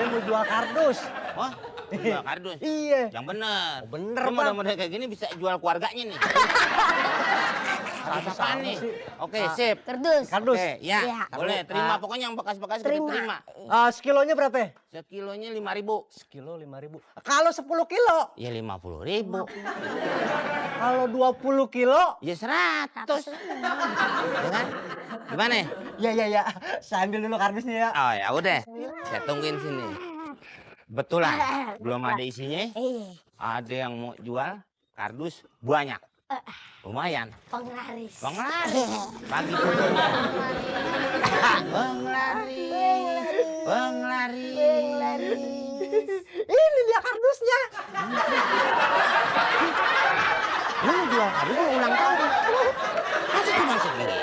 Saya mau jual kardus. Oh, jual kardus? Iya. Yang bener. Bener, Ini Bang. model-model kayak gini bisa jual keluarganya nih. Kardus apaan nih? sih? Oke, sip. Kardus. Kardus. Oke, ya. Iya. Boleh, terima. Pokoknya yang bekas-bekas kita terima. Sekilonya berapa? Sekilonya 5.000. Sekilo 5.000. Kalau 10 kilo? Ya 50.000. Kalau 20 kilo? Ya 100. Ya kan? Gimana? Ya. Saya ambil dulu kardusnya ya. Oh ya udah. Saya tungguin sini. Betulan. Belum ada isinya. Iya. Ada yang mau jual kardus banyak. Lumayan. Penglaris. Penglaris. Pagi fotonya. Penglaris. Penglaris. Ini dia kardusnya. Lu jual kardus lu ulang tahun. Masa cuma segini?